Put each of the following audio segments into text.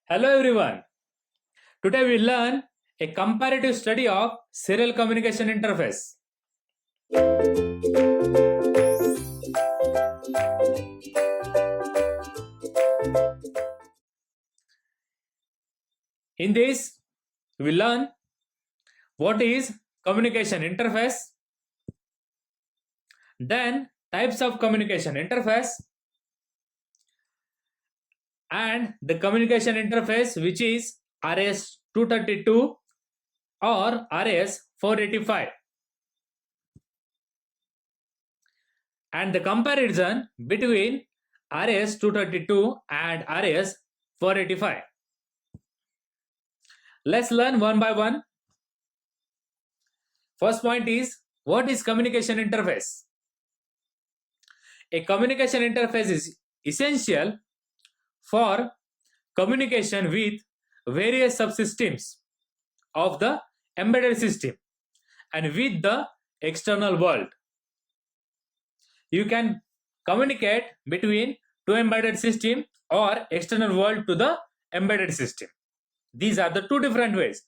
Hello everyone. Today we learn a comparative study of serial communication interface. In this, we learn what is communication interface, then types of communication interface, and the communication interface which is RS-232 or RS-485, and the comparison between RS-232 and RS-485. Let's learn one by one. First point is, what is communication interface? A communication interface is essential for communication with various subsystems of the embedded system and with the external world. You can communicate between two embedded systems or external world to the embedded system. These are the two different ways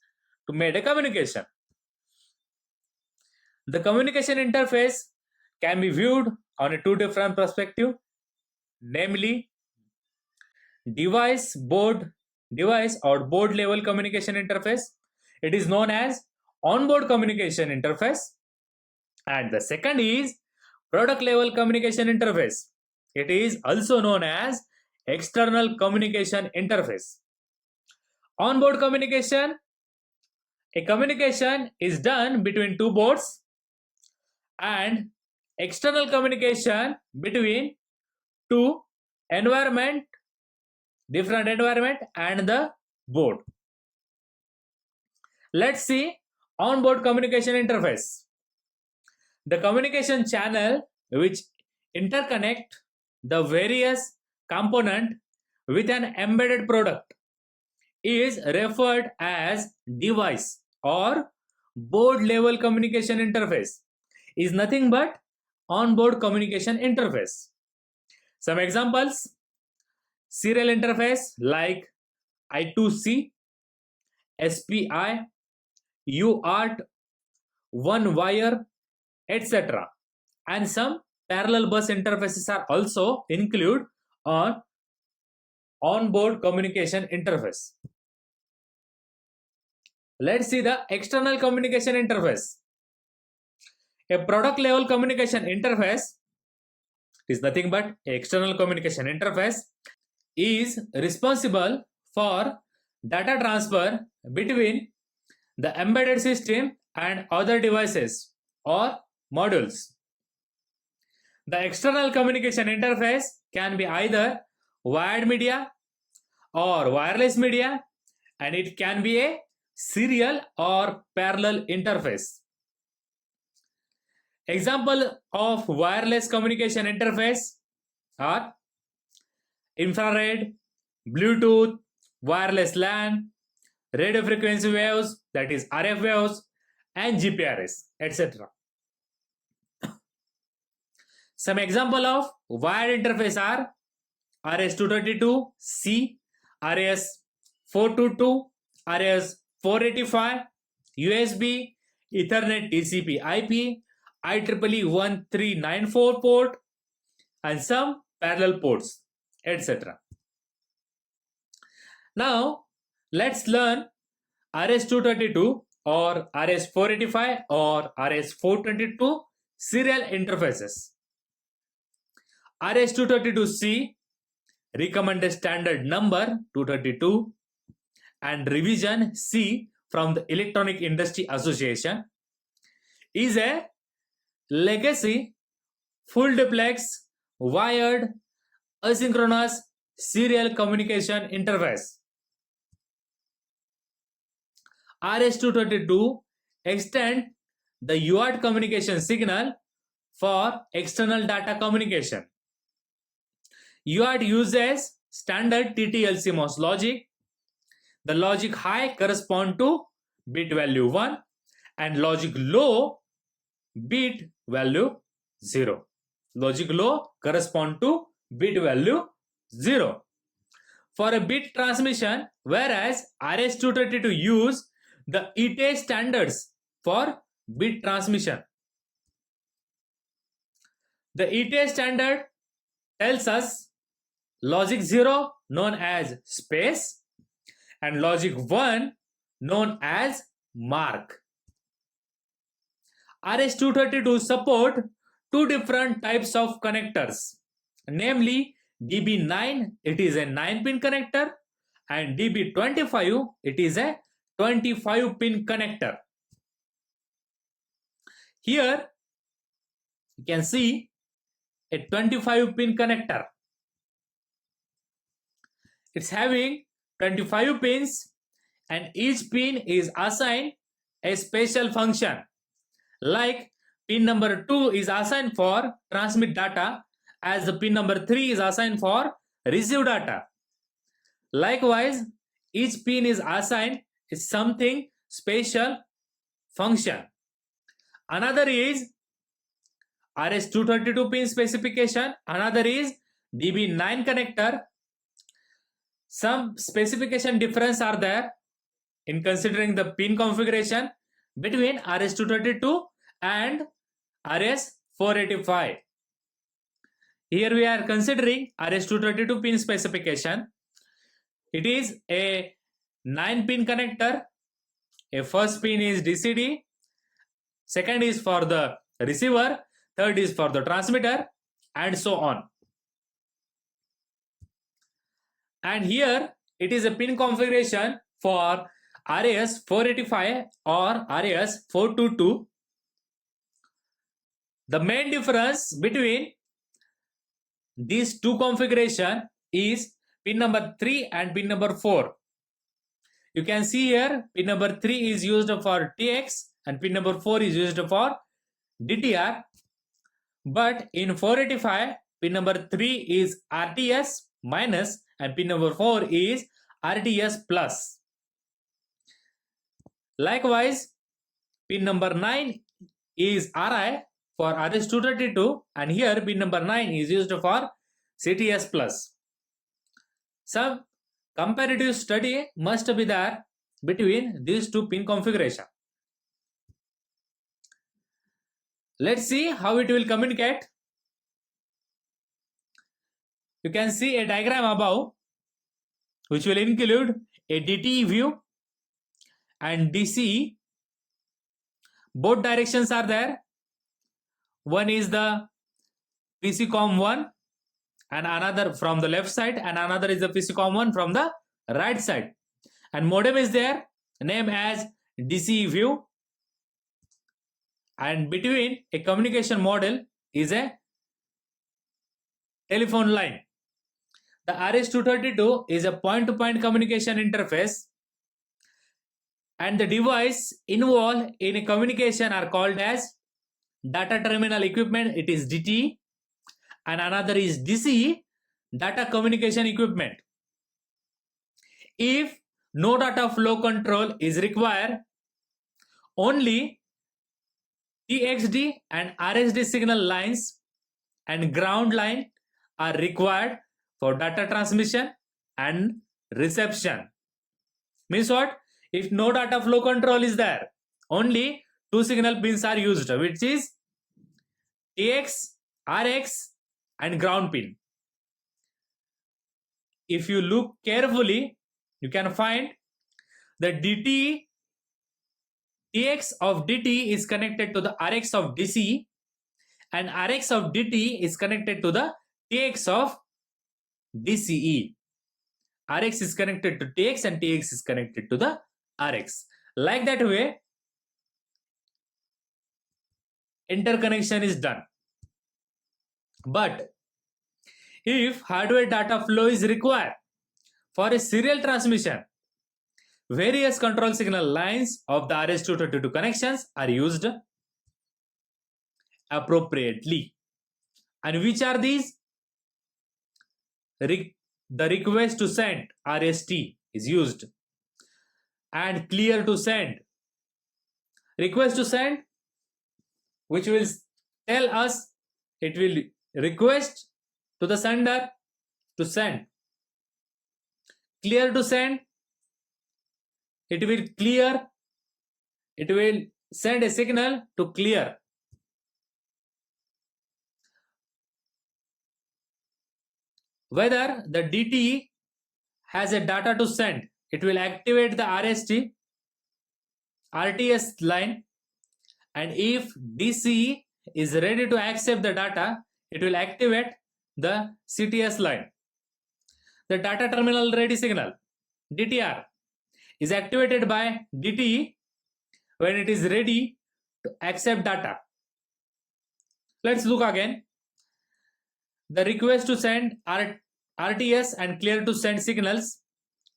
to make a communication. The communication interface can be viewed on a two different perspectives, namely device or board level communication interface. It is known as onboard communication interface, and the second is product level communication interface. It is also known as external communication interface. Onboard communication, a communication is done between two boards, and external communication between two different environment and the board. Let's see onboard communication interface. The communication channel which interconnect the various component with an embedded product is referred as device or board level communication interface, is nothing but onboard communication interface. Some examples: serial interface like I2C, SPI, UART, one wire, etc. And some parallel bus interfaces are also included on onboard communication interface. Let's see the external communication interface. A product level communication interface is nothing but external communication interface, is responsible for data transfer between the embedded system and other devices or modules. The external communication interface can be either wired media or wireless media, and it can be a serial or parallel interface. Example of wireless communication interface are infrared, Bluetooth, wireless LAN, radio frequency waves, that is RF waves, and GPRS, etc. Some example of wired interface are RS-232, C, RS-422, RS-485, USB, Ethernet TCP IP, IEEE 1394 port, and some parallel ports, etc. Now, let's learn RS-232 or RS-485 or RS-422 serial interfaces. RS-232C, recommended standard number 232, and revision C from the Electronic Industry Association, is a legacy full duplex wired asynchronous serial communication interface. RS-232 extend the UART communication signal for external data communication. UART uses standard TTL CMOS logic. The logic high correspond to bit value 1 and logic low bit value 0. Logic low correspond to bit value 0. for a bit transmission, whereas RS-232 use the ETA standards for bit transmission. The ETA standard tells us logic 0 known as space and logic 1 known as mark. RS-232 support two different types of connectors, namely DB9, it is a 9-pin connector, and DB25, it is a 25-pin connector. Here you can see a 25-pin connector. It's having 25 pins and each pin is assigned a special function. Like pin number 2 is assigned for transmit data, as the pin number 3 is assigned for receive data. Likewise, each pin is assigned something special function. Another is RS-232 pin specification, another is DB9 connector. Some specification difference are there in considering the pin configuration between RS-232 and RS-485. Here we are considering RS-232 pin specification. It is a 9-pin connector. A first pin is DCD, second is for the receiver, third is for the transmitter, and so on. And here it is a pin configuration for RS-485 or RS-422. The main difference between these two configurations is pin number 3 and pin number 4. You can see here pin number 3 is used for TX and pin number 4 is used for DTR. But in 485, pin number 3 is RTS minus and pin number 4 is RTS plus. Likewise, pin number 9 is RI for RS-232 and here pin number 9 is used for CTS plus. Some comparative study must be there between these two pin configuration. Let's see how it will communicate. You can see a diagram above which will include a DTE view and DCE. Both directions are there. One is the PCCOM1 and another from the left side and another is the PCCOM1 from the right side. And modem is there, named as DCE view. And between a communication model is a telephone line. The RS-232 is a point-to-point communication interface and the device involved in a communication are called as data terminal equipment, it is DT, and another is DCE, data communication equipment. If no data flow control is required, only TXD and RSD signal lines and ground line are required for data transmission and reception. Means what? If no data flow control is there, only two signal pins are used, which is TX, RX and ground pin. If you look carefully, you can find the DT, TX of DT is connected to the RX of DC and RX of DT is connected to the TX of DCE. RX is connected to TX and TX is connected to the RX. Like that way, interconnection is done. But if hardware data flow is required for a serial transmission, various control signal lines of the RS-232 connections are used appropriately. And which are these? The request to send RST is used and clear to send. Request to send, which will tell us it will request to the sender to send. clear to send, it will send a signal to clear. Whether the DTE has a data to send, it will activate the RTS line, and if DCE is ready to accept the data, it will activate the CTS line. The data terminal ready signal, DTR, is activated by DTE when it is ready to accept data. Let's look again. The request to send RTS and clear to send signals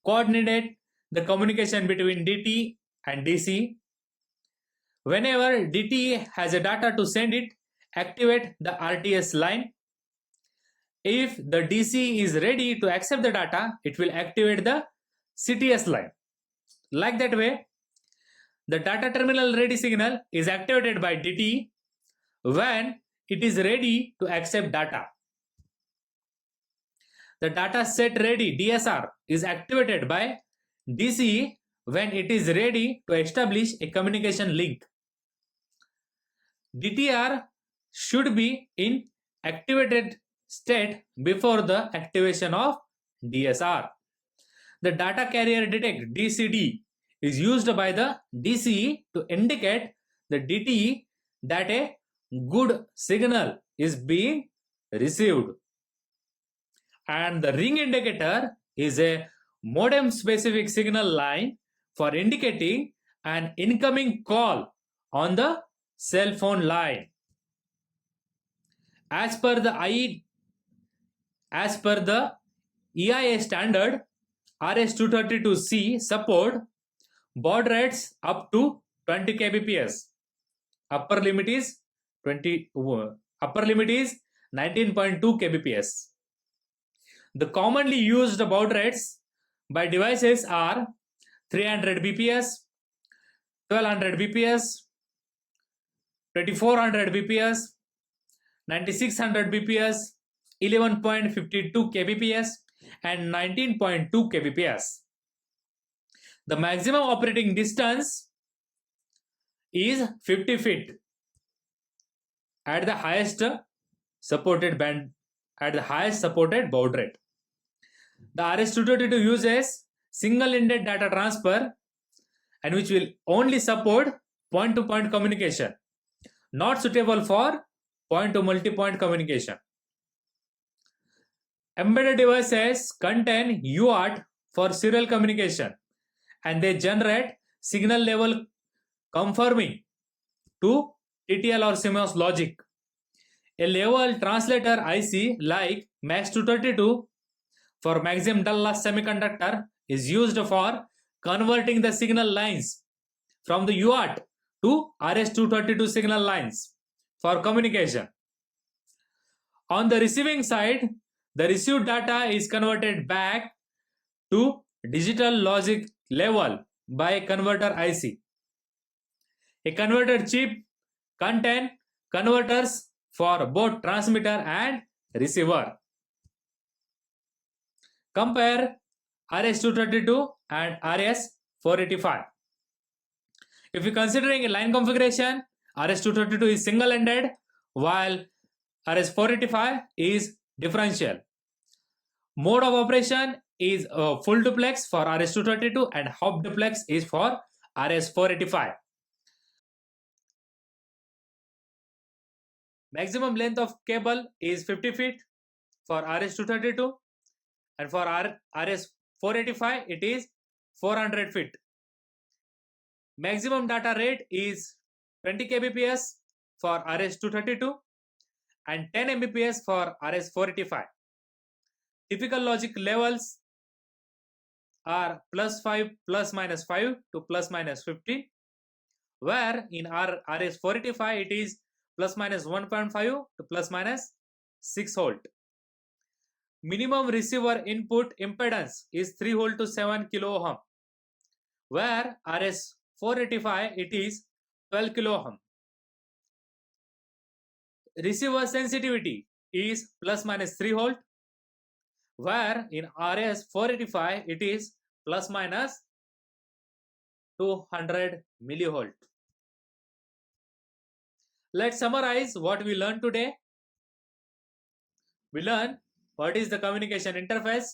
coordinate the communication between DT and DC. Whenever DT has a data to send, it activate the RTS line. If the DC is ready to accept the data, it will activate the CTS line. Like that way, the data terminal ready signal is activated by DT when it is ready to accept data. The data set ready DSR is activated by DCE when it is ready to establish a communication link. DTR should be in activated state before the activation of DSR. The data carrier detect DCD is used by the DCE to indicate the DTE that a good signal is being received. And the ring indicator is a modem specific signal line for indicating an incoming call on the cell phone line. As per the EIA standard, RS-232C support baud rates up to 20 kbps. Upper limit is 19.2 kbps. The commonly used baud rates by devices are 300 bps, 1200 bps, 2400 bps, 9600 bps, 11.52 kbps, and 19.2 kbps. The maximum operating distance is 50 feet at the highest supported baud rate. The RS-232 uses single-ended data transfer and which will only support point-to-point communication, not suitable for point-to-multi-point communication. Embedded devices contain UART for serial communication and they generate signal level conforming to TTL or CMOS logic. A level translator IC like MAX232 for maximum dull loss semiconductor is used for converting the signal lines from the UART to RS-232 signal lines for communication. On the receiving side, the received data is converted back to digital logic level by a converter IC. A converter chip contains converters for both transmitter and receiver. Compare RS-232 and RS-485. If you're considering a line configuration, RS-232 is single-ended while RS-485 is differential. Mode of operation is full duplex for RS-232 and half duplex is for RS-485. Maximum length of cable is 50 feet for RS-232 and for RS-485 it is 400 feet. Maximum data rate is 20 kbps for RS-232 and 10 mbps for RS-485. Typical logic levels are +5, ±5 to ±15, where in RS-485 it is ±1.5 to ±6 volt. Minimum receiver input impedance is 3 volt to 7 kilo ohm, where RS-485 it is 12 kilo ohm. Receiver sensitivity is ±3 volt, where in RS-485 it is plus minus 200 millivolt. Let's summarize what we learned today. We learn what is the communication interface,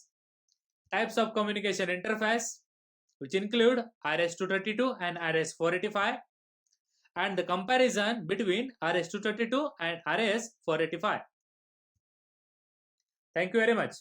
types of communication interface, which include RS-232 and RS-485, and the comparison between RS-232 and RS-485. Thank you very much.